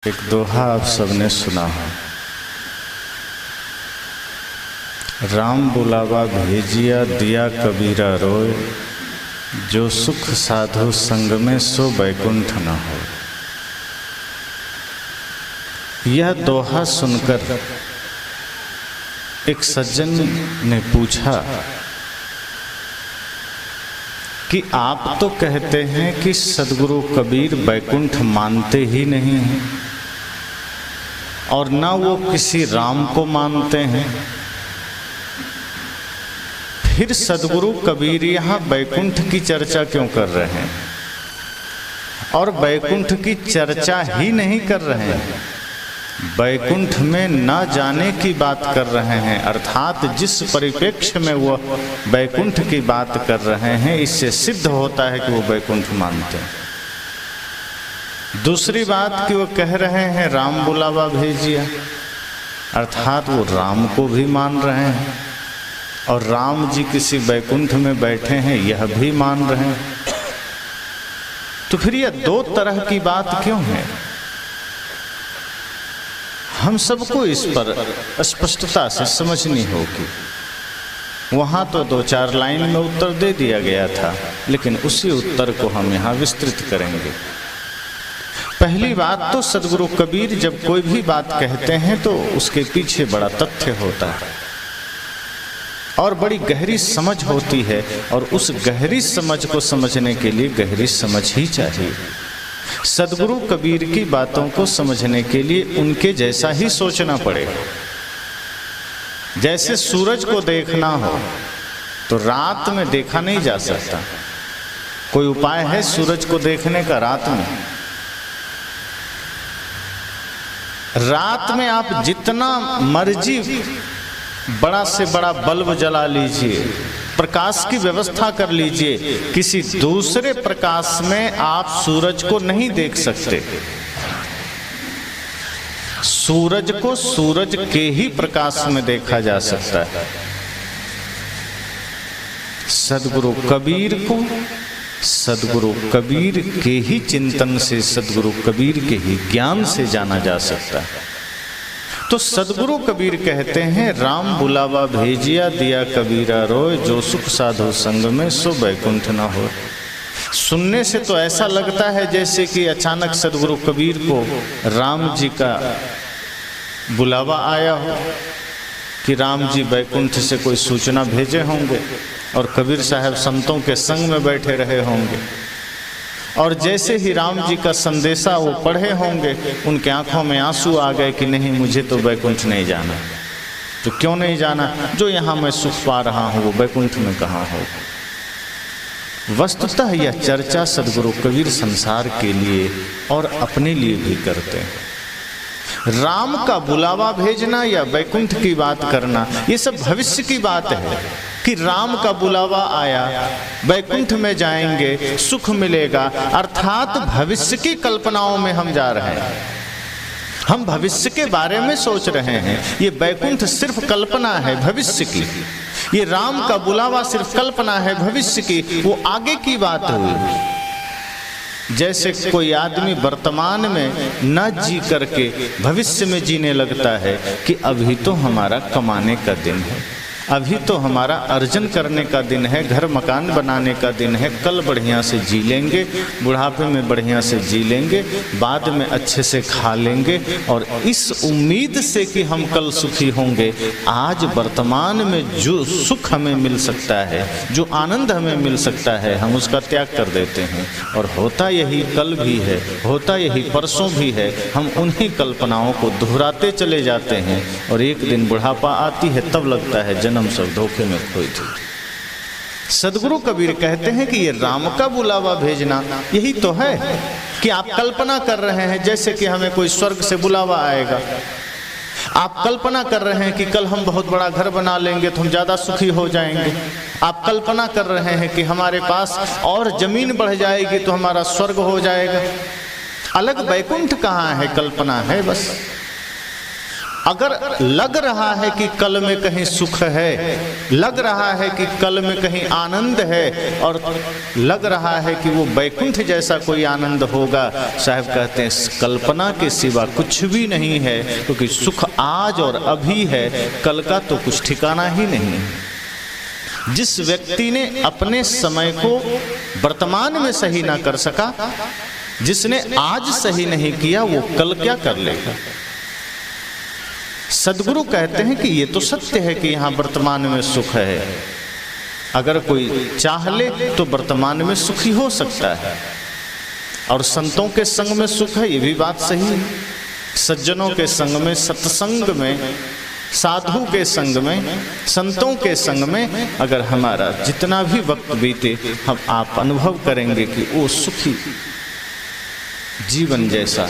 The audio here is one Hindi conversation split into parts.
एक दोहा आप सबने सुना हो, राम बुलावा भेजिया दिया कबीरा रोए, जो सुख साधु संग में सो बैकुंठ न हो। यह दोहा सुनकर एक सज्जन ने पूछा कि आप तो कहते हैं कि सदगुरु कबीर बैकुंठ मानते ही नहीं हैं और ना वो किसी राम को मानते हैं, फिर सदगुरु कबीर यहाँ बैकुंठ की चर्चा क्यों कर रहे हैं और बैकुंठ की चर्चा ही नहीं कर रहे हैं, बैकुंठ में न जाने की बात कर रहे हैं। अर्थात जिस परिप्रेक्ष्य में वो बैकुंठ की बात कर रहे हैं, इससे सिद्ध होता है कि वो बैकुंठ मानते हैं। दूसरी बात कि वो कह रहे हैं राम बुलावा भेजिया, अर्थात वो राम को भी मान रहे हैं और राम जी किसी बैकुंठ में बैठे हैं यह भी मान रहे हैं। तो फिर यह दो तरह की बात क्यों है? हम सबको इस पर स्पष्टता से समझनी होगी। वहाँ तो दो चार लाइन में उत्तर दे दिया गया था, लेकिन उसी उत्तर को हम यहाँ विस्तृत करेंगे। पहली बात तो सदगुरु कबीर जब कोई भी बात कहते हैं तो उसके पीछे बड़ा तथ्य होता है और बड़ी गहरी समझ होती है, और उस गहरी समझ को समझने के लिए गहरी समझ ही चाहिए। सदगुरु कबीर की बातों को समझने के लिए उनके जैसा ही सोचना पड़ेगा। जैसे सूरज को देखना हो तो रात में देखा नहीं जा सकता। कोई उपाय है सूरज को देखने का रात में? रात में आप जितना मर्जी बड़ा से बड़ा बल्ब जला लीजिए, प्रकाश की व्यवस्था कर लीजिए, किसी दूसरे प्रकाश में आप सूरज को नहीं देख सकते। सूरज को सूरज के ही प्रकाश में देखा जा सकता है। सदगुरु कबीर को सदगुरु कबीर के ही चिंतन से, सदगुरु कबीर के ही ज्ञान से जाना जा सकता है। तो सदगुरु कबीर कहते हैं राम बुलावा भेजिया दिया कबीरा रोए, जो सुख साधु संग में सो बैकुंठ न हो। सुनने से तो ऐसा लगता है जैसे कि अचानक सदगुरु कबीर को राम जी का बुलावा आया हो कि राम जी बैकुंठ से कोई सूचना भेजे होंगे और कबीर साहब संतों के संग में बैठे रहे होंगे, और जैसे ही राम जी का संदेशा वो पढ़े होंगे, उनके आंखों में आंसू आ गए कि नहीं, मुझे तो बैकुंठ नहीं जाना। तो क्यों नहीं जाना? जो यहाँ मैं सुख पा रहा हूँ वो बैकुंठ में कहाँ हो। वस्तुतः यह चर्चा सदगुरु कबीर संसार के लिए और अपने लिए भी करते हैं। राम का बुलावा भेजना या बैकुंठ की बात करना, ये सब भविष्य की बात है कि राम का बुलावा आया, बैकुंठ में जाएंगे, सुख मिलेगा। अर्थात भविष्य की कल्पनाओं में हम जा रहे हैं, हम भविष्य के बारे में सोच रहे हैं। ये बैकुंठ सिर्फ कल्पना है भविष्य की, ये राम का बुलावा सिर्फ कल्पना है भविष्य की, वो आगे की बात हुई। जैसे कोई आदमी वर्तमान में न जी करके भविष्य में जीने लगता है कि अभी तो हमारा कमाने का दिन है, अभी तो हमारा अर्जन करने का दिन है, घर मकान बनाने का दिन है, कल बढ़िया से जी लेंगे, बुढ़ापे में बढ़िया से जी लेंगे, बाद में अच्छे से खा लेंगे, और इस उम्मीद से कि हम कल सुखी होंगे, आज वर्तमान में जो सुख हमें मिल सकता है, जो आनंद हमें मिल सकता है, हम उसका त्याग कर देते हैं। और होता यही कल भी है, होता यही परसों भी है, हम उन्हीं कल्पनाओं को दोहराते चले जाते हैं, और एक दिन बुढ़ापा आती है तब लगता है जन्म सब धोखे में खोई थी। सदगुरु कबीर कहते हैं कि ये राम का बुलावा भेजना यही तो है कि आप कल्पना कर रहे हैं जैसे कि हमें कोई स्वर्ग से बुलावा आएगा। आप कल्पना कर रहे हैं कि कल हम बहुत बड़ा घर बना लेंगे तो हम ज्यादा सुखी हो जाएंगे। आप कल्पना कर रहे हैं कि हमारे पास और जमीन बढ़ जाएगी तो हमारा स्वर्ग हो जाएगा। अलग बैकुंठ कहाँ है? कल्पना है बस। अगर लग रहा है कि कल में कहीं सुख है, लग रहा है कि कल में कहीं आनंद है, और लग रहा है कि वो बैकुंठ जैसा कोई आनंद होगा, साहब कहते हैं कल्पना के सिवा कुछ भी नहीं है, क्योंकि सुख आज और अभी है, कल का तो कुछ ठिकाना ही नहीं है। जिस व्यक्ति ने अपने समय को वर्तमान में सही ना कर सका, जिसने आज सही नहीं किया, वो कल क्या कर लेगा। सदगुरु कहते हैं कि ये तो सत्य है कि यहाँ वर्तमान में सुख है, अगर कोई चाह ले तो वर्तमान में सुखी हो सकता है, और संतों के संग में सुख है, ये भी बात सही है। सज्जनों के संग में, सत्संग में, साधु के संग में, संतों के संग में अगर हमारा जितना भी वक्त बीते, हम आप अनुभव करेंगे कि वो सुखी जीवन जैसा,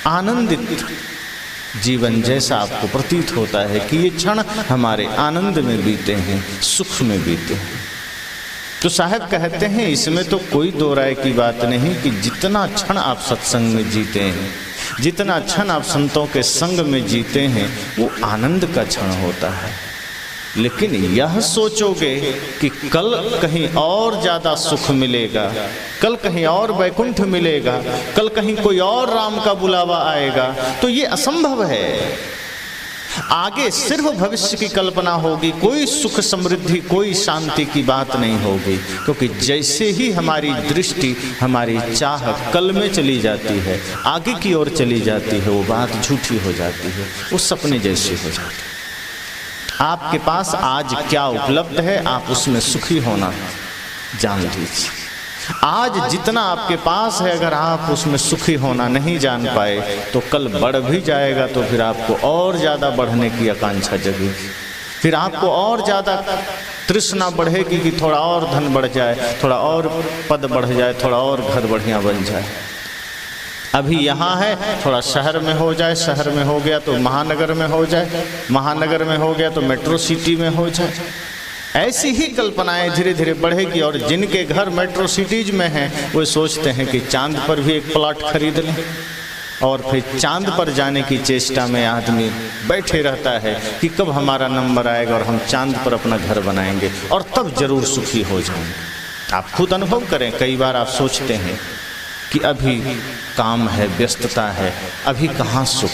आनंदित जीवन जैसा आपको प्रतीत होता है कि ये क्षण हमारे आनंद में बीते हैं, सुख में बीते हैं। तो साहब कहते हैं इसमें तो कोई दो राय की बात नहीं कि जितना क्षण आप सत्संग में जीते हैं, जितना क्षण आप संतों के संग में जीते हैं, वो आनंद का क्षण होता है। लेकिन यह सोचोगे कि कल कहीं और ज़्यादा सुख मिलेगा, कल कहीं और वैकुंठ मिलेगा, कल कहीं कोई और राम का बुलावा आएगा, तो ये असंभव है। आगे सिर्फ भविष्य की कल्पना होगी, कोई सुख समृद्धि, कोई शांति की बात नहीं होगी, क्योंकि जैसे ही हमारी दृष्टि, हमारी चाह कल में चली जाती है, आगे की ओर चली जाती है, वो बात झूठी हो जाती है, वो सपने जैसी हो जाती है। आपके पास आज क्या उपलब्ध है, आप उसमें सुखी होना जान लीजिए। आज जितना आपके पास है, अगर आप उसमें सुखी होना नहीं जान पाए, तो कल बढ़ भी जाएगा तो फिर आपको और ज़्यादा बढ़ने की आकांक्षा जगेगी, फिर आपको और ज़्यादा तृष्णा बढ़ेगी कि थोड़ा और धन बढ़ जाए, थोड़ा और पद बढ़ जाए, थोड़ा और घर बढ़िया बन जाए। अभी यहाँ है, थोड़ा शहर में हो जाए, शहर में हो गया तो महानगर में हो जाए, महानगर में हो गया तो मेट्रो सिटी में हो जाए। ऐसी ही कल्पनाएं धीरे धीरे बढ़ेगी, और जिनके घर मेट्रो सिटीज में हैं वो सोचते हैं कि चांद पर भी एक प्लॉट खरीद लें, और फिर चांद पर जाने की चेष्टा में आदमी बैठे रहता है कि कब हमारा नंबर आएगा और हम चांद पर अपना घर बनाएंगे और तब जरूर सुखी हो जाएंगे। आप खुद अनुभव करें, कई बार आप सोचते हैं कि अभी काम है, व्यस्तता है, अभी कहाँ सुख।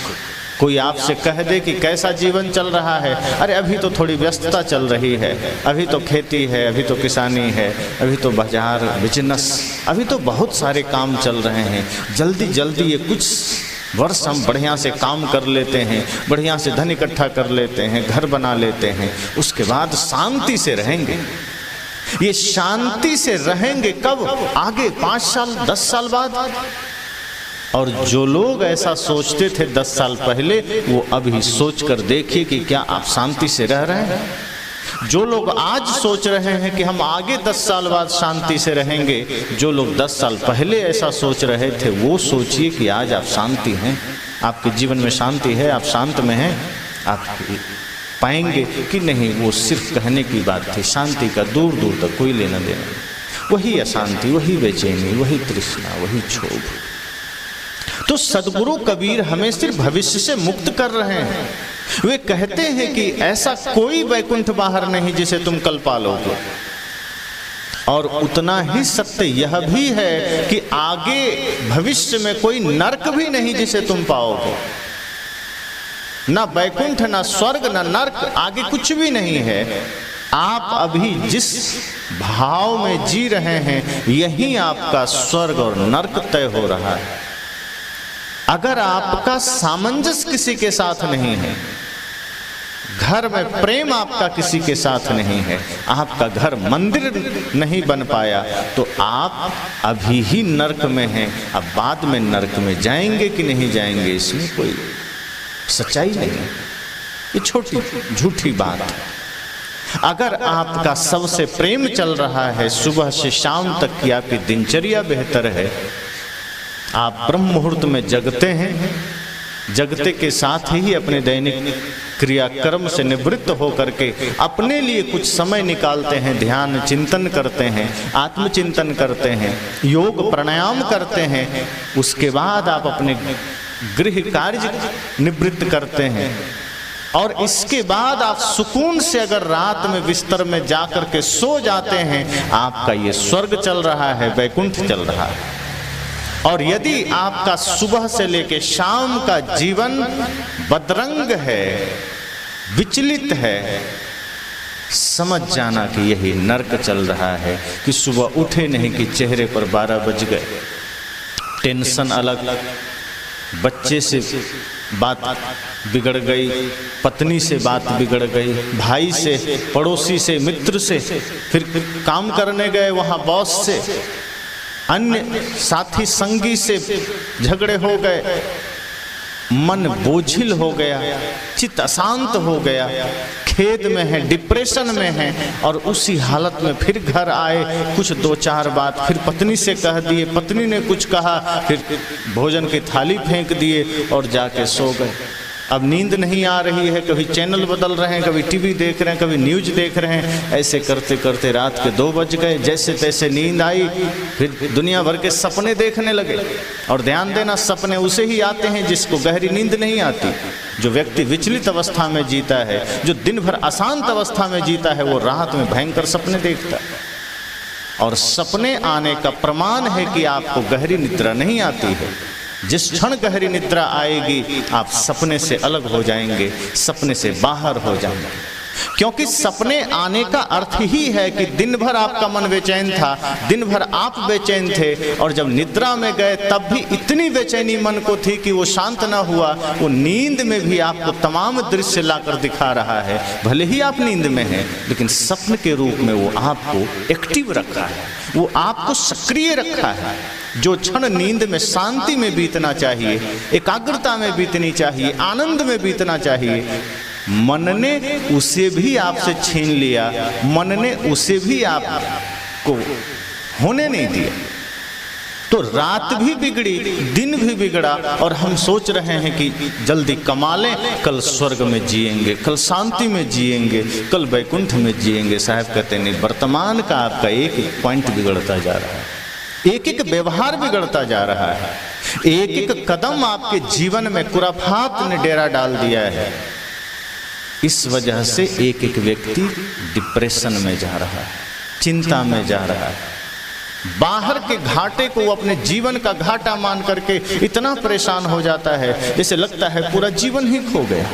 कोई आपसे कह दे कि कैसा जीवन चल रहा है, अरे अभी तो थोड़ी व्यस्तता चल रही है, अभी तो खेती है, अभी तो किसानी है, अभी तो बाजार, बिजनेस, अभी तो बहुत सारे काम चल रहे हैं, जल्दी जल्दी ये कुछ वर्ष हम बढ़िया से काम कर लेते हैं, बढ़िया से धन इकट्ठा कर लेते हैं, घर बना लेते हैं, उसके बाद शांति से रहेंगे। ये शांति से रहेंगे कब? आगे 5 साल 10 साल बाद। और जो लोग ऐसा सोचते थे 10 साल पहले, वो अभी सोच कर देखिए कि क्या आप शांति से रह रहे हैं। जो लोग आज सोच रहे हैं कि हम आगे 10 साल बाद शांति से रहेंगे, जो लोग 10 साल पहले ऐसा सोच रहे थे, वो सोचिए कि आज आप शांति हैं, आपके जीवन में शांति है, आप शांत में हैं। आप पाएंगे कि नहीं, वो सिर्फ कहने की बात थी, शांति का दूर दूर तक कोई लेना देना, वही अशांति, वही बेचैनी, वही तृष्णा, वही क्षोभ। तो सदगुरु कबीर हमें सिर्फ भविष्य से मुक्त कर रहे हैं। वे कहते हैं कि ऐसा कोई वैकुंठ बाहर नहीं जिसे तुम कल पालोगे, और उतना ही सत्य यह भी है कि आगे भविष्य में कोई नरक भी नहीं जिसे तुम पाओगे। ना वैकुंठ, ना स्वर्ग, ना नरक, आगे कुछ भी नहीं है। आप अभी जिस भाव में जी रहे हैं, यही आपका स्वर्ग और नरक तय हो रहा है। अगर आपका सामंजस्य किसी के साथ नहीं है, घर में प्रेम आपका किसी के साथ नहीं है, आपका घर मंदिर नहीं बन पाया, तो आप अभी ही नरक में हैं। अब बाद में नरक में जाएंगे कि नहीं जाएंगे, इसमें कोई सच्चाई नहीं है, ये छोटी झूठी बात है। अगर आपका सबसे प्रेम चल रहा है, सुबह से शाम तक की आपकी दिनचर्या बेहतर है, आप ब्रह्म मुहूर्त में जगते हैं, जगते के साथ ही अपने दैनिक क्रियाक्रम से निवृत्त होकर के अपने लिए कुछ समय निकालते हैं, ध्यान चिंतन करते हैं, आत्मचिंतन करते हैं, योग प्राणायाम करते हैं, उसके बाद आप अपने गृह कार्य निवृत्त करते हैं, और इसके बाद आप सुकून से अगर रात में बिस्तर में जाकर के सो जाते हैं, आपका ये स्वर्ग चल रहा है, वैकुंठ चल रहा है। और यदि आपका सुबह से लेकर शाम का जीवन बदरंग है, विचलित है, समझ जाना कि यही नरक चल रहा है। कि सुबह उठे नहीं कि चेहरे पर 12 बज गए, टेंशन अलग, बच्चे से बात बिगड़ गई, पत्नी से बात बिगड़ गई, भाई से, पड़ोसी से, मित्र से, फिर काम करने गए वहाँ बॉस से, अन्य साथी संगी से झगड़े हो गए, मन बोझिल हो गया, चित्त अशांत हो गया, खेद में है, डिप्रेशन में है, और उसी हालत में फिर घर आए, कुछ 2-4 बात फिर पत्नी से कह दिए, पत्नी ने कुछ कहा, फिर भोजन की थाली फेंक दिए और जाके सो गए। अब नींद नहीं आ रही है, कभी चैनल बदल रहे हैं, कभी टीवी देख रहे हैं, कभी न्यूज देख रहे हैं, ऐसे करते करते रात के 2 बज गए। जैसे तैसे नींद आई, फिर दुनिया भर के सपने देखने लगे। और ध्यान देना, सपने उसे ही आते हैं जिसको गहरी नींद नहीं आती। जो व्यक्ति विचलित अवस्था में जीता है, जो दिन भर अशांत अवस्था में जीता है, वो रात में भयंकर सपने देखता है। और सपने आने का प्रमाण है कि आपको गहरी निद्रा नहीं आती है। जिस क्षण गहरी निद्रा आएगी, आप सपने से अलग हो जाएंगे, सपने से बाहर हो जाएंगे। क्योंकि सपने आने का अर्थ ही है कि दिन भर आपका मन बेचैन था, दिन भर आप बेचैन थे, और जब निद्रा में गए तब भी इतनी बेचैनी मन को थी कि वो शांत ना हुआ। वो नींद में भी आपको तमाम दृश्य लाकर दिखा रहा है। भले ही आप नींद में हैं, लेकिन स्वप्न के रूप में वो आपको एक्टिव रखा है, वो आपको सक्रिय रखा है। जो क्षण नींद में शांति में बीतना चाहिए, एकाग्रता में बीतनी चाहिए, आनंद में बीतना चाहिए, मन ने उसे भी आपसे छीन लिया, मन ने उसे भी आपको होने नहीं दिया। तो रात भी बिगड़ी, दिन भी बिगड़ा, और हम सोच रहे हैं कि जल्दी कमा लें, कल स्वर्ग में जिएंगे, कल शांति में जिएंगे, कल वैकुंठ में जिएंगे। साहब कहते नहीं, वर्तमान का आपका एक एक पॉइंट बिगड़ता जा रहा है, एक एक व्यवहार बिगड़ता जा रहा है, एक एक कदम आपके जीवन में कुराफात ने डेरा डाल दिया है। इस वजह से एक एक व्यक्ति डिप्रेशन में जा रहा है, चिंता में जा रहा है। बाहर के घाटे को अपने जीवन का घाटा मान करके इतना परेशान हो जाता है, जैसे लगता है पूरा जीवन ही खो गया।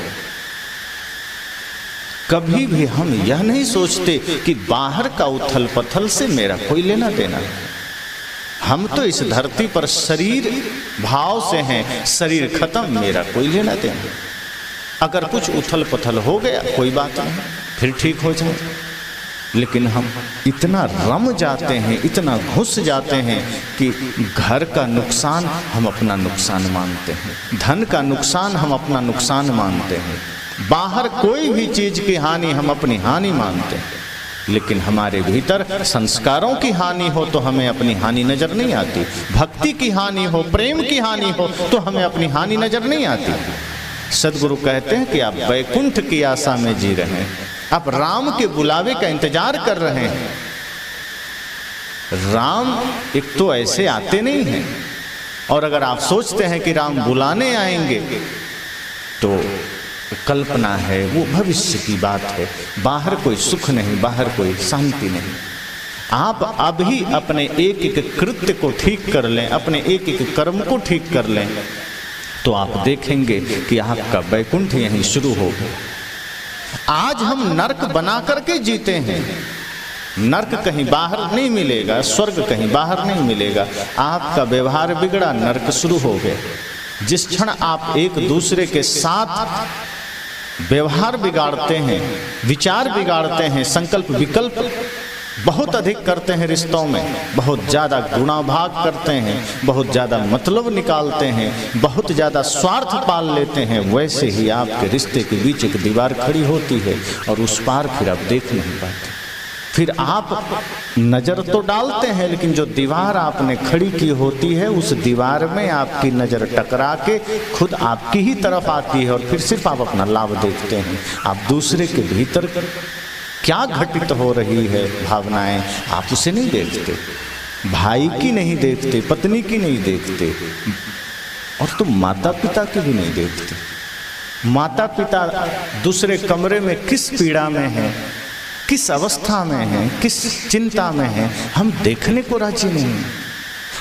कभी भी हम यह नहीं सोचते कि बाहर का उथल पथल से मेरा कोई लेना देना है। हम तो इस धरती पर शरीर भाव से हैं, शरीर खत्म, मेरा कोई लेना देना। अगर कुछ उथल पथल हो गया कोई बात नहीं, फिर ठीक हो जाए। लेकिन हम इतना रम जाते हैं, इतना घुस जाते हैं कि घर का नुकसान हम अपना नुकसान मानते हैं, धन का नुकसान हम अपना नुकसान मानते हैं, बाहर कोई भी चीज की हानि हम अपनी हानि मानते हैं। लेकिन हमारे भीतर संस्कारों की हानि हो तो हमें अपनी हानि नजर नहीं आती, भक्ति की हानि हो, प्रेम की हानि हो तो हमें अपनी हानि नजर नहीं आती। सदगुरु कहते हैं कि आप वैकुंठ की आशा में जी रहे हैं, आप राम के बुलावे का इंतजार कर रहे हैं। राम एक तो ऐसे आते नहीं हैं, और अगर आप सोचते हैं कि राम बुलाने आएंगे तो कल्पना है, वो भविष्य की बात है। बाहर कोई सुख नहीं, बाहर कोई शांति नहीं। आप अभी अपने एक एक कृत्य को ठीक कर लें, अपने एक एक कर्म को ठीक कर लें, तो आप देखेंगे कि आपका वैकुंठ यहीं शुरू होगा। आज हम नरक बना करके जीते हैं, नरक कहीं बाहर नहीं मिलेगा, स्वर्ग कहीं बाहर नहीं मिलेगा। आपका व्यवहार बिगड़ा, नरक शुरू हो गया। जिस क्षण आप एक दूसरे के साथ व्यवहार बिगाड़ते हैं, विचार बिगाड़ते हैं, संकल्प विकल्प बहुत अधिक करते हैं, रिश्तों में बहुत ज़्यादा गुणाभाग करते हैं, बहुत ज़्यादा मतलब निकालते हैं, बहुत ज़्यादा स्वार्थ पाल लेते हैं, वैसे ही आपके रिश्ते के बीच एक दीवार खड़ी होती है और उस पार फिर आप देख नहीं पाते। फिर आप नज़र तो डालते हैं, लेकिन जो दीवार आपने खड़ी की होती है उस दीवार में आपकी नज़र टकरा के खुद आपकी ही तरफ आती है, और फिर सिर्फ आप अपना लाभ देखते हैं। आप दूसरे के भीतर क्या घटित हो रही है भावनाएं, आप उसे नहीं देखते, भाई की नहीं देखते, पत्नी की नहीं देखते, और तुम माता पिता की भी नहीं देखते। माता पिता दूसरे कमरे में किस पीड़ा में हैं, किस अवस्था में हैं, किस चिंता में हैं, हम देखने को राजी नहीं।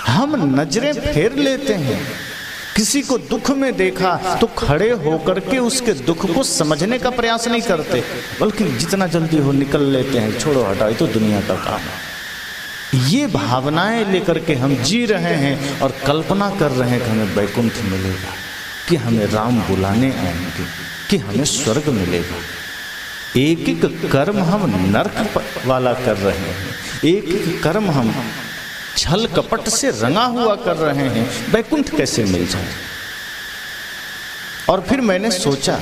हम नजरें फेर लेते हैं। किसी को दुख में देखा तो खड़े होकर के उसके दुख को समझने का प्रयास नहीं करते, बल्कि जितना जल्दी हो निकल लेते हैं, छोड़ो हटाओ तो दुनिया का काम है। ये भावनाएं लेकर के हम जी रहे हैं और कल्पना कर रहे हैं कि हमें वैकुंठ मिलेगा, कि हमें राम बुलाने आएंगे, कि हमें स्वर्ग मिलेगा। एक एक कर्म हम नरक वाला कर रहे हैं, एक एक कर्म हम छल कपट से रंगा हुआ कर रहे हैं, वैकुंठ कैसे मिल जाए। और फिर मैंने सोचा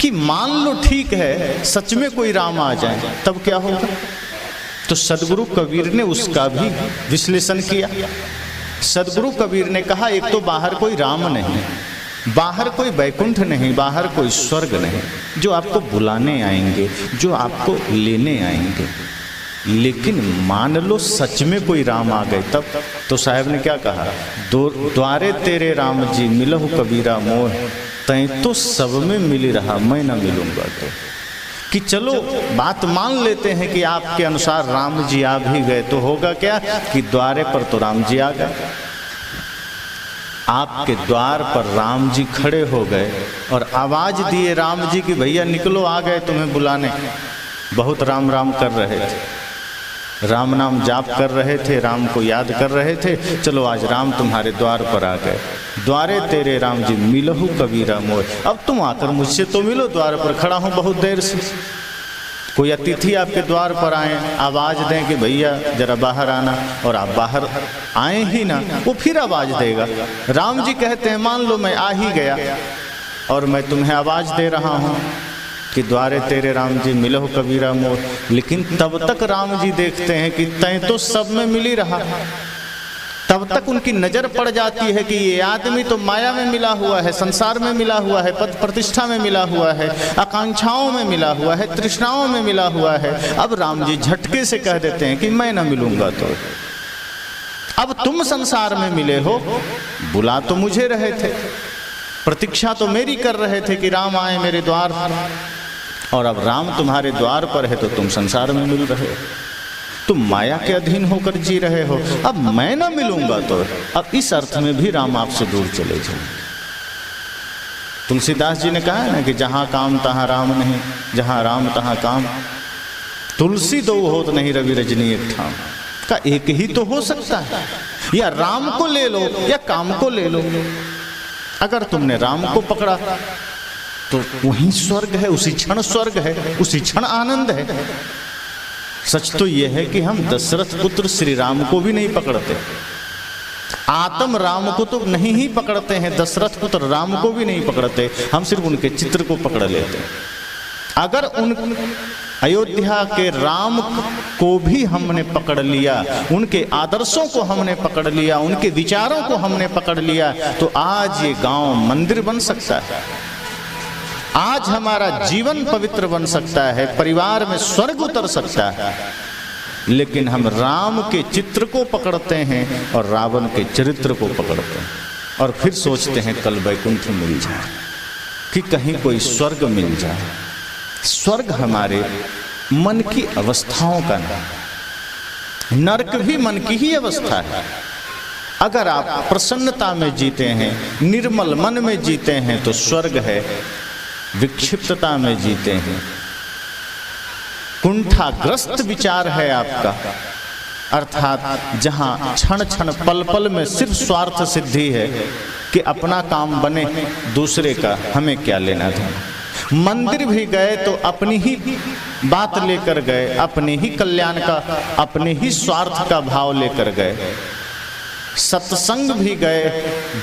कि मान लो ठीक है सच में कोई राम आ जाए, तब क्या होगा। तो सदगुरु कबीर ने उसका भी विश्लेषण किया। सदगुरु कबीर ने कहा, एक तो बाहर कोई राम नहीं, बाहर कोई वैकुंठ नहीं, बाहर कोई स्वर्ग नहीं, जो आपको बुलाने आएंगे, जो आपको लेने आएंगे। लेकिन मान लो सच में कोई राम आ गए तब। तो साहब ने क्या कहा, द्वारे तेरे राम जी मिलहु कबीरा मोह, तैं तो सब में मिली रहा मैं न मिलूंगा। तो कि चलो बात मान लेते हैं कि आपके अनुसार राम जी आ भी गए, तो होगा क्या कि द्वारे पर तो राम जी आ गए, आपके द्वार पर राम जी खड़े हो गए और आवाज दिए राम जी की भैया निकलो, आ गए तुम्हें बुलाने। बहुत राम राम कर रहे थे, राम नाम जाप कर रहे थे, राम को याद कर रहे थे, चलो आज राम तुम्हारे द्वार पर आ गए। द्वारे तेरे राम जी मिलहु कबीरा मोह, अब तुम आकर मुझसे तो मिलो, द्वार पर खड़ा हूं बहुत देर से। कोई अतिथि आपके द्वार पर आए, आवाज दें कि भैया जरा बाहर आना, और आप बाहर आए ही ना, वो फिर आवाज देगा। राम जी कहते हैं मान लो मैं आ ही गया और मैं तुम्हें आवाज दे रहा हूं कि द्वारे तेरे राम जी मिलहु कबीरा मोह, लेकिन तब तक राम जी देखते हैं कि तैं तो सब में मिल ही रहा। तब तक उनकी नजर पड़ जाती है कि ये आदमी तो माया में मिला हुआ है, संसार में मिला हुआ है, पद प्रतिष्ठा में मिला हुआ है, आकांक्षाओं में मिला हुआ है, तृष्णाओं में मिला हुआ है। अब राम जी झटके से कह देते हैं कि मैं ना मिलूंगा। तो अब तुम संसार में मिले हो, बुला तो मुझे रहे थे, प्रतीक्षा तो मेरी कर रहे थे कि राम आए मेरे द्वार, और अब राम तुम्हारे द्वार पर है तो तुम संसार में मिल रहे हो, तुम माया के अधीन होकर जी रहे हो। अब मैं ना मिलूंगा तो अब इस अर्थ में भी राम आपसे दूर चले जाएंगे। तुलसीदास जी ने कहा है ना कि जहां काम तहां राम नहीं, जहां राम तहां काम, तुलसी दो होत नहीं रवि रजनी एक ठाम। का एक ही तो हो सकता है, या राम को ले लो या काम को ले लो। अगर तुमने राम को पकड़ा तो वहीं स्वर्ग है, उसी क्षण स्वर्ग है, उसी क्षण आनंद है। सच तो यह है कि हम दशरथ पुत्र श्री राम को भी नहीं पकड़ते, आत्म राम को तो नहीं ही पकड़ते हैं, दशरथ पुत्र राम को भी नहीं पकड़ते, हम सिर्फ उनके चित्र को पकड़ लेते हैं। अगर उन अयोध्या के राम को भी हमने पकड़ लिया, उनके आदर्शों को हमने पकड़ लिया, उनके विचारों को हमने पकड़ लिया, तो आज ये गांव मंदिर बन सकता है, आज हमारा जीवन पवित्र बन सकता है, परिवार में स्वर्ग उतर सकता है। लेकिन हम राम के चित्र को पकड़ते हैं और रावण के चरित्र को पकड़ते हैं, और फिर सोचते हैं कल वैकुंठ मिल जाए, कि कहीं कोई स्वर्ग मिल जाए। स्वर्ग हमारे मन की अवस्थाओं का नाम, नरक भी मन की ही अवस्था है। अगर आप प्रसन्नता में जीते हैं, निर्मल मन में जीते हैं तो स्वर्ग है, विक्षिप्तता में जीते हैं, कुंठाग्रस्त विचार है आपका, अर्थात जहां क्षण क्षण पल पल में सिर्फ स्वार्थ सिद्धि है कि अपना काम बने, दूसरे का हमें क्या लेना था। मंदिर भी गए तो अपनी ही बात लेकर गए, अपने ही कल्याण का, अपने ही स्वार्थ का भाव लेकर गए। सत्संग भी गए,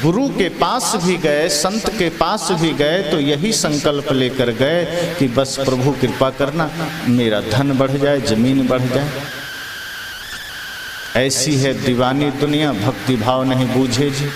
गुरु के पास भी गए, संत के पास भी गए, तो यही संकल्प लेकर गए कि बस प्रभु कृपा करना, मेरा धन बढ़ जाए, जमीन बढ़ जाए। ऐसी है दीवानी दुनिया, भक्ति भाव नहीं बूझे जी।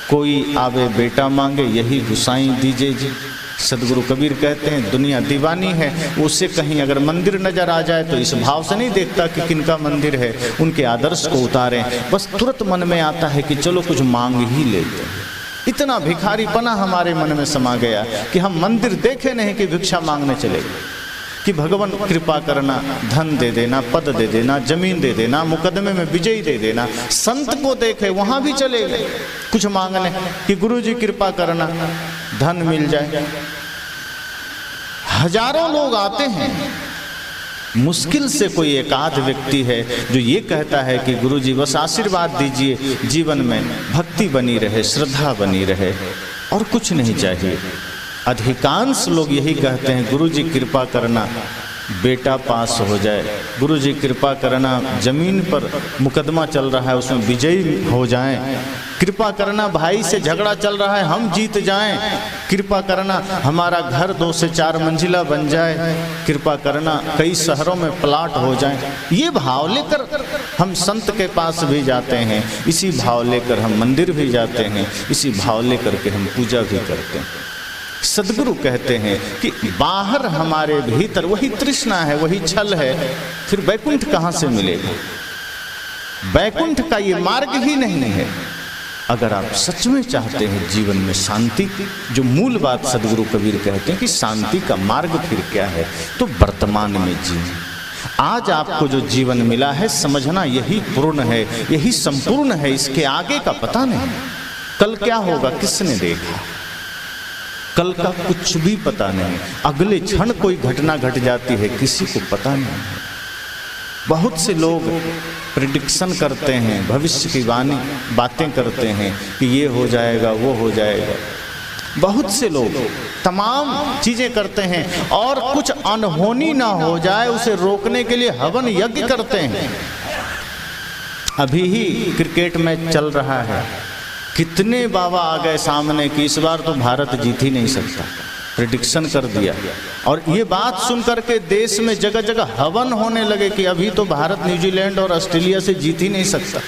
कोई आवे बेटा मांगे, यही गुसाई दीजिए जी। सदगुरु कबीर कहते हैं दुनिया दीवानी है, उससे कहीं अगर मंदिर नजर आ जाए तो इस भाव से नहीं देखता कि किनका मंदिर है, उनके आदर्श को उतारें, बस तुरंत मन में आता है कि चलो कुछ मांग ही लेते हैं। इतना भिखारीपना हमारे मन में समा गया कि हम मंदिर देखे नहीं कि भिक्षा मांगने चले गए, कि भगवान कृपा करना, धन दे देना, पद दे देना, जमीन दे देना, मुकदमे में विजयी दे देना। संत को देखे वहां भी चले गए कुछ मांगने कि गुरुजी कृपा करना, धन मिल जाए। हजारों लोग आते हैं, मुश्किल से कोई एकाध व्यक्ति है जो ये कहता है कि गुरुजी बस आशीर्वाद दीजिए, जीवन में भक्ति बनी रहे, श्रद्धा बनी रहे और कुछ नहीं चाहिए। अधिकांश लोग यही कहते हैं गुरुजी कृपा करना बेटा पास हो जाए, गुरुजी कृपा करना जमीन पर मुकदमा चल रहा है उसमें विजयी हो जाएं, कृपा करना भाई से झगड़ा चल रहा है हम जीत जाएं, कृपा करना हमारा घर 2 से 4 मंजिला बन जाए, कृपा करना कई शहरों में प्लाट हो जाएं। ये भाव लेकर हम संत के पास भी जाते हैं, इसी भाव लेकर हम मंदिर भी जाते हैं, इसी भाव लेकर के हम पूजा भी करते हैं। सदगुरु कहते हैं कि बाहर हमारे भीतर वही तृष्णा है, वही छल है, फिर वैकुंठ कहाँ से मिलेगा? वैकुंठ का ये मार्ग ही नहीं है। अगर आप सच में चाहते हैं जीवन में शांति, जो मूल बात सदगुरु कबीर कहते हैं कि शांति का मार्ग फिर क्या है, तो वर्तमान में जिए। आज आपको जो जीवन मिला है समझना यही पूर्ण है, यही संपूर्ण है, इसके आगे का पता नहीं। कल क्या होगा किसने देखा? कल का कुछ भी पता नहीं। अगले क्षण कोई घटना घट जाती है किसी को पता नहीं है। बहुत से लोग प्रेडिक्शन करते हैं, भविष्य की वाणी बातें करते हैं कि ये हो जाएगा वो हो जाएगा। बहुत से लोग तमाम चीजें करते हैं और कुछ अनहोनी ना हो जाए उसे रोकने के लिए हवन यज्ञ करते हैं। अभी ही क्रिकेट मैच चल रहा है, कितने बाबा आ गए सामने कि इस बार तो भारत जीत ही नहीं सकता, प्रेडिक्शन कर दिया। और ये बात सुन करके देश में जगह जगह हवन होने लगे कि अभी तो भारत न्यूजीलैंड और ऑस्ट्रेलिया से जीत ही नहीं सकता।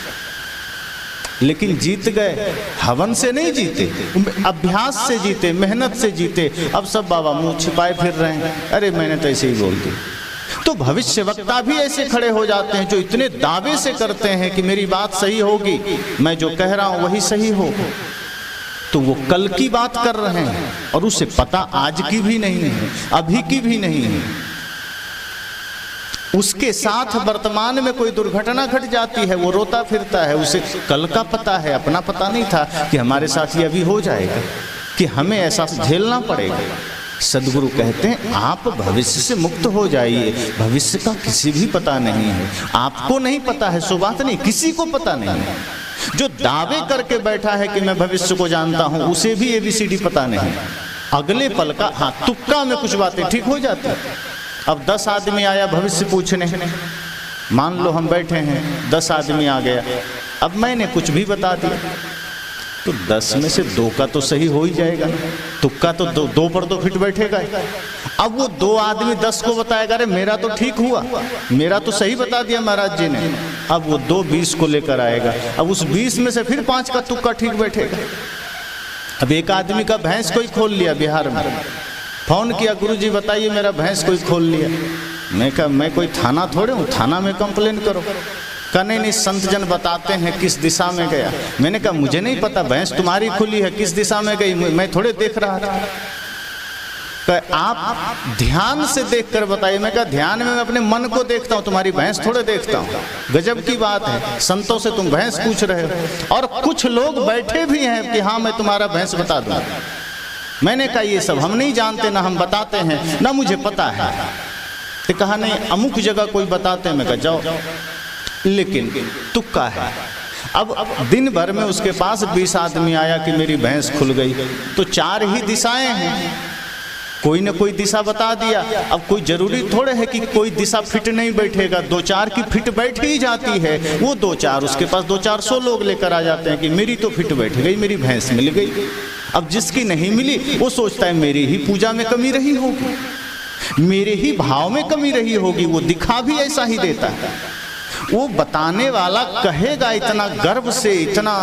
लेकिन जीत गए, हवन से नहीं जीते, अभ्यास से जीते, मेहनत से जीते। अब सब बाबा मुंह छिपाए फिर रहे हैं, अरे मैंने तो ऐसे ही बोल दिया। तो भविष्य वक्ता भी ऐसे खड़े हो जाते हैं जो इतने दावे से करते हैं कि मेरी बात सही होगी, मैं जो कह रहा हूं वही सही हो। तो वो कल की बात कर रहे हैं और उसे पता आज की भी नहीं है, अभी की भी नहीं है। उसके साथ वर्तमान में कोई दुर्घटना घट जाती है, वो रोता फिरता है, उसे कल का पता है, अपना पता नहीं था कि हमारे साथ ये अभी हो जाएगा, कि हमें ऐसा झेलना पड़ेगा। सदगुरु कहते हैं आप भविष्य से मुक्त हो जाइए, भविष्य का किसी भी पता नहीं है। आपको नहीं पता है सो बात नहीं, किसी को पता नहीं है। जो दावे करके बैठा है कि मैं भविष्य को जानता हूं, उसे भी ABCD पता नहीं। अगले पल का हाँ तुक्का में कुछ बातें ठीक हो जाती है। अब 10 आदमी आया भविष्य पूछने, मान लो हम बैठे हैं, 10 आदमी आ गया, अब मैंने कुछ भी बता दिया तो 10 में से 2 का तो सही हो ही जाएगा, तुक्का तो 2 पर तो फिट बैठेगा। अब वो 2 आदमी 10 को बताएगा, अरे मेरा तो ठीक हुआ, मेरा तो सही बता दिया महाराज जी ने। अब वो 2 20 को लेकर आएगा, अब उस 20 में से फिर 5 का तुक्का ठीक बैठेगा। अब एक आदमी का भैंस कोई खोल लिया बिहार में, फोन किया गुरुजी बताइए मेरा भैंस कोई खोल लिया। मैं कहा मैं कोई थाना थोड़े हूँ, थाना में कंप्लेन करो। नहीं संत जन बताते हैं किस दिशा में गया। मैंने कहा मुझे नहीं पता, भैंस तुम्हारी खुली है, किस दिशा में गई मैं थोड़े देख रहा था। आप ध्यान से देख कर बताइए। मैं कहा ध्यान में मैं अपने मन को देखता हूँ, तुम्हारी भैंस थोड़े देखता हूँ। गजब की बात है, संतों से तुम भैंस पूछ रहे हो। और कुछ लोग बैठे भी हैं कि हाँ मैं तुम्हारा भैंस बता दूँ। मैंने कहा ये सब हम नहीं जानते, ना हम बताते हैं, ना मुझे पता है। तो कहा नहीं अमुक जगह कोई बताते हैं। मैं कहा जाओ, लेकिन तुक्का है। अब दिन भर में उसके पास 20 आदमी आया कि मेरी भैंस खुल गई, तो 4 ही दिशाएं हैं, कोई न कोई दिशा बता दिया। अब कोई जरूरी थोड़े है कि कोई दिशा फिट नहीं बैठेगा, 2-4 की फिट बैठ ही जाती है। वो 2-4 उसके पास 200-400 लोग लेकर आ जाते हैं कि मेरी तो फिट बैठ गई, मेरी भैंस मिल गई। अब जिसकी नहीं मिली वो सोचता है मेरी ही पूजा में कमी रही होगी, मेरे ही भाव में कमी रही होगी। वो दिखा भी ऐसा ही देता है। वो बताने वाला कहेगा इतना गर्व से, इतना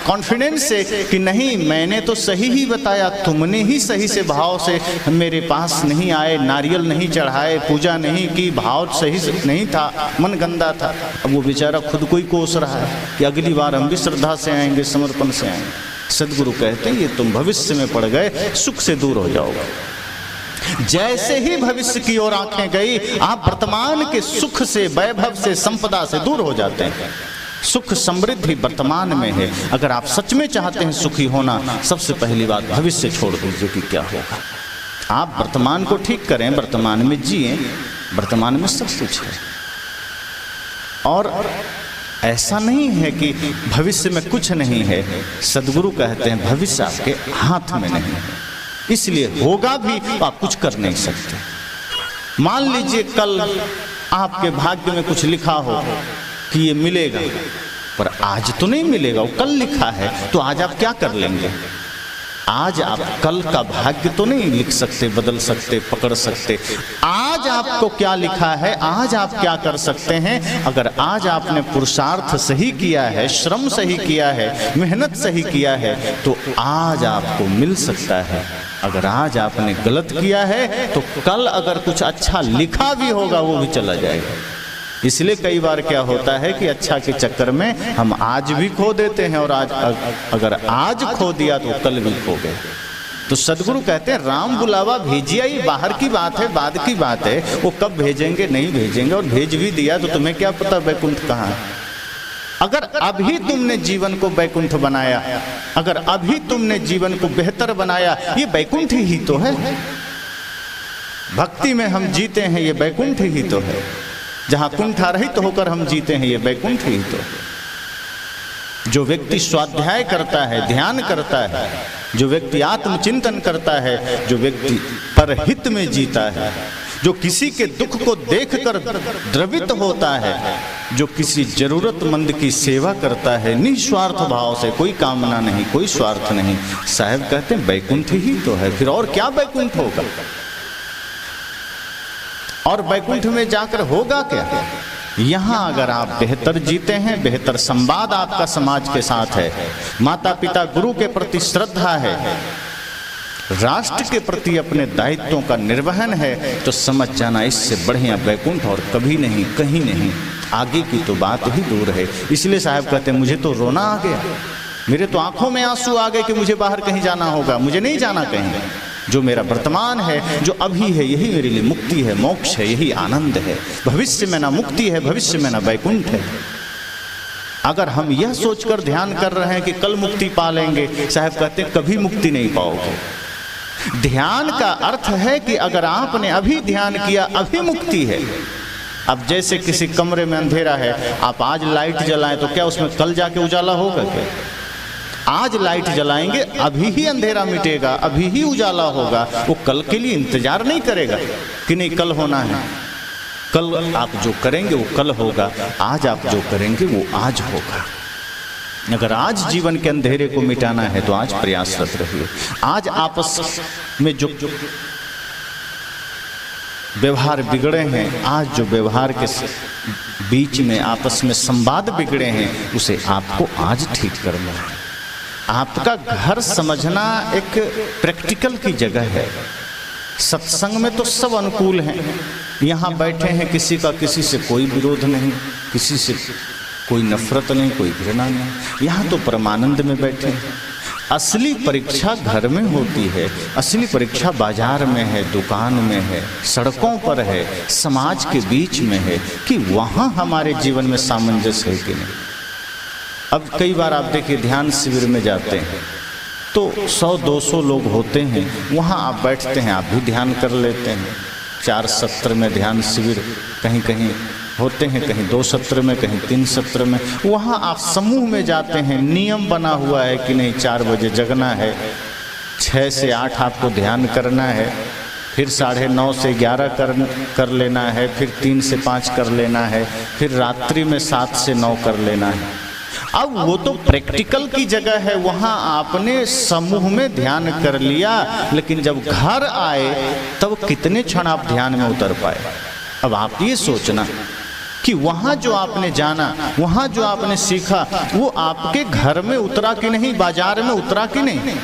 कॉन्फिडेंस से कि नहीं मैंने तो सही ही बताया, तुमने ही सही से भाव से मेरे पास नहीं आए, नारियल नहीं चढ़ाए, पूजा नहीं की, भाव सही से नहीं था, मन गंदा था। अब वो बेचारा खुद को ही कोस रहा है कि अगली बार हम भी श्रद्धा से आएंगे, समर्पण से आएंगे। सदगुरु कहते हैं ये तुम भविष्य में पड़ गए, सुख से दूर हो जाओगे। जैसे ही भविष्य की ओर आंखें गई, आप वर्तमान के सुख से, वैभव से, संपदा से दूर हो जाते हैं। सुख समृद्धि वर्तमान में है। अगर आप सच में चाहते हैं सुखी होना, सबसे पहली बात भविष्य छोड़ दीजिए कि क्या होगा। आप वर्तमान को ठीक करें, वर्तमान में जिए, वर्तमान में सब कुछ है। और ऐसा नहीं है कि भविष्य में कुछ नहीं है। सदगुरु कहते हैं भविष्य आपके हाथ में नहीं है, इसलिए होगा भी तो आप कुछ कर नहीं सकते। मान लीजिए कल आपके भाग्य में कुछ लिखा हो कि ये मिलेगा, पर आज तो नहीं मिलेगा, वो कल लिखा है, तो आज आप क्या कर लेंगे? आज आप कल का भाग्य तो नहीं लिख सकते, बदल सकते, पकड़ सकते। आज आपको क्या लिखा है, आज आप क्या कर सकते हैं? अगर आज आपने पुरुषार्थ सही किया है, श्रम सही किया है, मेहनत सही किया है, तो आज आपको मिल सकता है। अगर आज आपने गलत किया है तो कल अगर कुछ अच्छा लिखा भी होगा वो भी चला जाएगा। इसलिए कई बार क्या होता है कि अच्छा के चक्कर में हम आज भी खो देते हैं, और आज अगर आज खो दिया तो कल भी खो गए। तो सदगुरु कहते हैं राम बुलावा भेजिया, ये बाहर की बात है, बाद की बात है। वो कब भेजेंगे नहीं भेजेंगे, और भेज भी दिया तो तुम्हें क्या पता वैकुंठ कहाँ है। अगर अभी तुमने जीवन को वैकुंठ बनाया, अगर अभी तुमने जीवन को बेहतर बनाया, ये वैकुंठ ही तो है। भक्ति में हम जीते हैं, ये वैकुंठ ही तो है। जहां कुंठा रहित होकर हम जीते हैं, ये वैकुंठ ही तो है। जो व्यक्ति स्वाध्याय करता है, ध्यान करता है, जो व्यक्ति आत्मचिंतन करता है, जो व्यक्ति परहित में जीता है, जो किसी के दुख को देखकर द्रवित होता है, जो किसी जरूरतमंद की सेवा करता है निस्वार्थ भाव से, कोई कामना नहीं, कोई स्वार्थ नहीं, साहब कहते हैं वैकुंठ ही तो है। फिर और क्या वैकुंठ होगा? और वैकुंठ में जाकर होगा क्या? यहाँ अगर आप बेहतर जीते हैं, बेहतर संवाद आपका समाज के साथ है, माता पिता गुरु के प्रति श्रद्धा है, राष्ट्र के प्रति अपने दायित्वों का निर्वहन है, तो समझ जाना इससे बढ़िया वैकुंठ और कभी नहीं, कहीं नहीं। आगे की तो बात ही दूर है। इसलिए साहब कहते हैं मुझे तो रोना आ गया, मेरे तो आंखों में आंसू आ गए कि मुझे बाहर कहीं जाना होगा। मुझे नहीं जाना कहीं, जो मेरा वर्तमान है, जो अभी है, यही मेरे लिए मुक्ति है, मोक्ष है, यही आनंद है। भविष्य में ना मुक्ति है, भविष्य में ना वैकुंठ है। अगर हम यह सोचकर ध्यान कर रहे हैं कि कल मुक्ति पा लेंगे, साहब कहते हैं कभी मुक्ति नहीं पाओगे। ध्यान का अर्थ है कि अगर आपने अभी ध्यान किया, अभी मुक्ति है। अब जैसे किसी कमरे में अंधेरा है, आप आज लाइट जलाएं तो क्या उसमें कल जाके उजाला होगा क्या? आज लाइट जलाएंगे, अभी ही अंधेरा मिटेगा, अभी ही उजाला होगा। वो कल के लिए इंतजार नहीं करेगा कि नहीं कल होना है। कल आप जो करेंगे वो कल होगा, आज आप जो करेंगे वो आज होगा। अगर आज जीवन के अंधेरे को मिटाना है तो आज प्रयासरत रहिए। आज आपस में जो व्यवहार बिगड़े हैं, आज जो व्यवहार के बीच में आपस में संवाद बिगड़े हैं, उसे आपको आज ठीक करना है। आपका घर समझना एक प्रैक्टिकल की जगह है। सत्संग में तो सब अनुकूल हैं, यहाँ बैठे हैं, किसी का किसी से कोई विरोध नहीं, किसी से कोई नफरत नहीं, कोई घृणा नहीं। यहाँ तो परमानंद में बैठे हैं। असली परीक्षा घर में होती है, असली परीक्षा बाजार में है, दुकान में है, सड़कों पर है, समाज के बीच में है, कि वहाँ हमारे जीवन में सामंजस्य है कि नहीं। अब कई बार आप देखिए ध्यान शिविर में जाते हैं तो 100-200 लोग होते हैं, वहाँ आप बैठते हैं, आप भी ध्यान कर लेते हैं। 4 सत्र में ध्यान शिविर कहीं कहीं होते हैं, कहीं 2 सत्र में, कहीं 3 सत्र में। वहाँ आप समूह में जाते हैं, नियम बना हुआ है कि नहीं 4 बजे जगना है, 6 से 8 आपको ध्यान करना है, फिर 9:30 से 11 कर लेना है, फिर 3 से 5 कर लेना है, फिर रात्रि में 7 से 9 कर लेना है। अब वो तो प्रैक्टिकल की जगह है, वहाँ आपने समूह में ध्यान कर लिया, लेकिन जब घर आए तब कितने क्षण आप ध्यान में उतर पाए। अब आप ये सोचना कि वहाँ जो आपने जाना, वहाँ जो आपने सीखा, वो आपके घर में उतरा कि नहीं, बाजार में उतरा कि नहीं।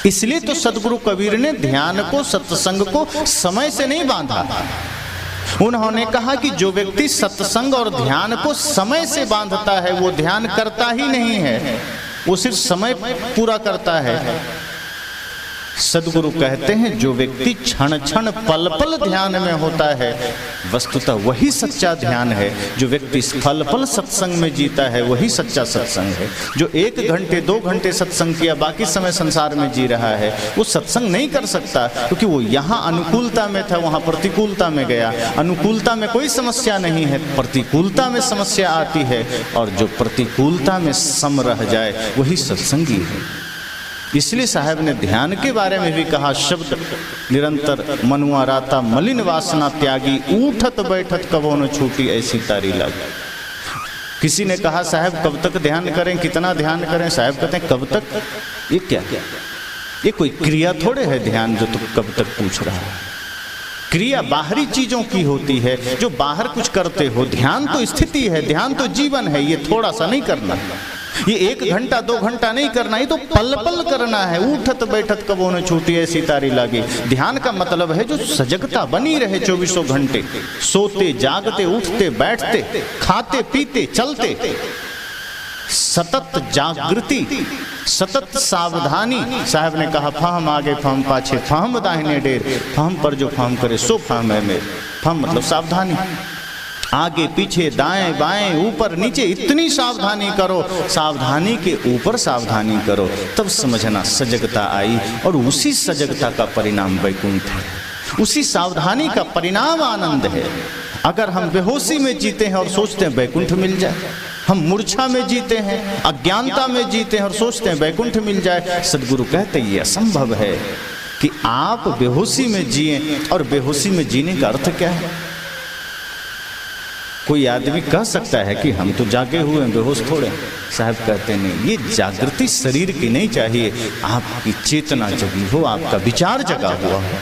इसलिए तो सदगुरु कबीर ने ध्यान को, सत्संग को समय से नहीं बांधा। उन्होंने कहा कि जो व्यक्ति सत्संग और ध्यान को समय से बांधता है वो ध्यान करता ही नहीं है। वो सिर्फ समय पूरा करता है। सदगुरु कहते हैं जो व्यक्ति क्षण क्षण पल पल ध्यान में होता है, वस्तुतः वही सच्चा ध्यान है। जो व्यक्ति पल पल सत्संग में जीता है वही सच्चा सत्संग है। जो 1 घंटे 2 घंटे सत्संग किया, बाकी समय संसार में जी रहा है, वो सत्संग नहीं कर सकता, क्योंकि वो यहाँ अनुकूलता में था, वहाँ प्रतिकूलता में गया। अनुकूलता में कोई समस्या नहीं है, प्रतिकूलता में समस्या आती है, और जो प्रतिकूलता में सम रह जाए वही सत्संगी है। इसलिए साहब ने ध्यान के बारे में भी कहा, शब्द निरंतर मनुआ राता मलिन वासना त्यागी, उठत बैठत कबो न छूटी ऐसी तारी लागी। किसी ने कहा साहब कब तक ध्यान करें, कितना ध्यान करें? साहब कहते हैं कब तक? ये क्या, ये कोई क्रिया थोड़े है ध्यान जो तुम कब तक पूछ रहा है। क्रिया बाहरी चीजों की होती है, जो बाहर कुछ करते हो। ध्यान तो स्थिति है, ध्यान तो जीवन है। ये थोड़ा सा नहीं करना, ये 1 घंटा 2 घंटा नहीं करना, ये तो पल पल करना है। उठत बैठत कबो न छूटी ऐसी तारी लागी। ध्यान का मतलब है जो सजगता बनी रहे 24 घंटे, सोते जागते उठते बैठते खाते पीते चलते, सतत जागृति, सतत सावधानी। साहब ने कहा फहम आगे फहम पाछे, फहम दाहिने डेर, फहम पर जो फहम करे सो फहम है मेरे। फहम मतलब सावधानी, आगे पीछे दाएं बाएं ऊपर नीचे इतनी सावधानी करो, सावधानी के ऊपर सावधानी करो, तब समझना सजगता आई। और उसी सजगता का परिणाम वैकुंठ है, उसी सावधानी का परिणाम आनंद है। अगर हम बेहोशी में जीते हैं और सोचते हैं वैकुंठ मिल जाए, हम मूर्छा में जीते हैं, अज्ञानता में जीते हैं और सोचते हैं वैकुंठ मिल जाए, सदगुरु कहते हैं ये असंभव है कि आप बेहोशी में जिए। और बेहोशी में जीने का अर्थ क्या है? कोई आदमी कह सकता है कि हम तो जागे हुए हैं, बेहोश थोड़े। साहब कहते नहीं, ये जागृति शरीर की नहीं चाहिए, आपकी चेतना जगी हो, आपका विचार जगा हुआ हो,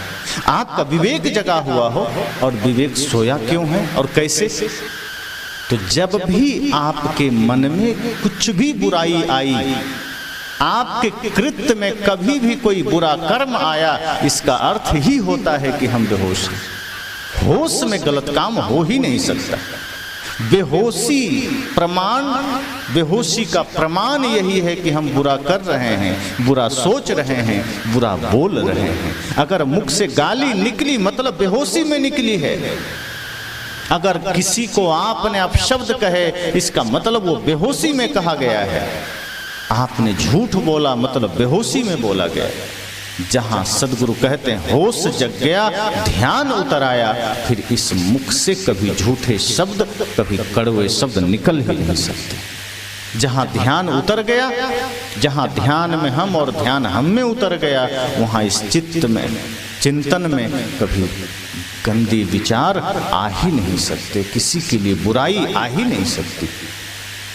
आपका विवेक जगा हुआ हो। और विवेक सोया क्यों है और कैसे? तो जब भी आपके मन में कुछ भी बुराई आई, आपके कृत्य में कभी भी कोई बुरा कर्म आया, इसका अर्थ ही होता है कि हम बेहोश हैं। होश में गलत काम हो ही नहीं सकता। बेहोशी प्रमाण, बेहोशी का प्रमाण यही है कि हम बुरा कर रहे हैं, बुरा सोच रहे हैं, बुरा बोल रहे हैं। अगर मुख से गाली निकली मतलब बेहोशी में निकली है। अगर किसी को आपने अपशब्द कहे, इसका मतलब वो बेहोशी में कहा गया है। आपने झूठ बोला मतलब बेहोशी में बोला गया। जहां सदगुरु कहते हैं होश जग गया, ध्यान उतर आया, फिर इस मुख से कभी झूठे शब्द, कभी कड़वे शब्द निकल ही नहीं सकते। जहां ध्यान उतर गया, जहां ध्यान में हम और ध्यान हम में उतर गया, वहां इस चित्त में, चिंतन में कभी गंदी विचार आ ही नहीं सकते, किसी के लिए बुराई आ ही नहीं सकती।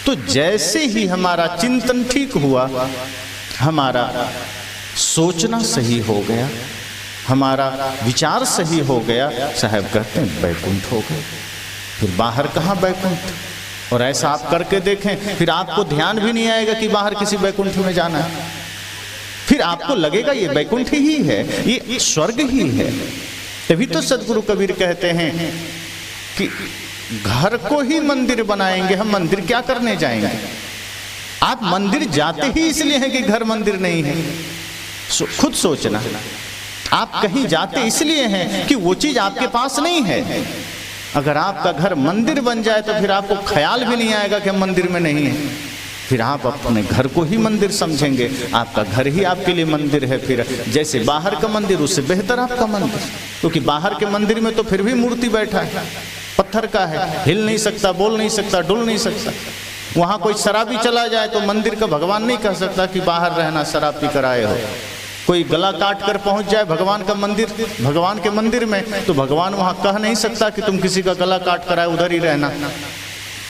तो जैसे ही हमारा चिंतन ठीक हुआ, हमारा सोचना सही हो गया, हमारा विचार सही हो गया, साहब कहते हैं बैकुंठ हो गए। फिर बाहर कहाँ बैकुंठ? और ऐसा आप करके देखें, फिर आपको ध्यान भी नहीं आएगा कि बाहर किसी बैकुंठ में जाना है। फिर आपको लगेगा ये बैकुंठ ही है, ये स्वर्ग ही है। तभी तो सदगुरु कबीर कहते हैं कि घर को ही मंदिर बनाएंगे, हम मंदिर क्या करने जाएंगे? आप मंदिर जाते ही इसलिए हैं कि घर मंदिर नहीं है। खुद सोचना, आप कहीं जाते इसलिए हैं कि वो चीज आपके पास नहीं है। अगर आपका घर मंदिर बन जाए तो फिर आपको ख्याल भी नहीं आएगा कि हम मंदिर में नहीं है। फिर आप अपने घर को ही मंदिर समझेंगे, आपका घर ही आपके लिए मंदिर है। फिर जैसे बाहर का मंदिर, उससे बेहतर आपका मंदिर, क्योंकि बाहर के मंदिर में तो फिर भी मूर्ति बैठा है, पत्थर का है, हिल नहीं सकता, बोल नहीं सकता, डुल नहीं सकता। वहां कोई शराबी चला जाए तो मंदिर का भगवान नहीं कह सकता कि बाहर रहना, शराब पी कर आए हो। कोई गला काट कर पहुंच जाए भगवान का मंदिर, भगवान के मंदिर में, तो भगवान वहां कह नहीं सकता कि तुम किसी का गला काट कर आए, उधर ही रहना।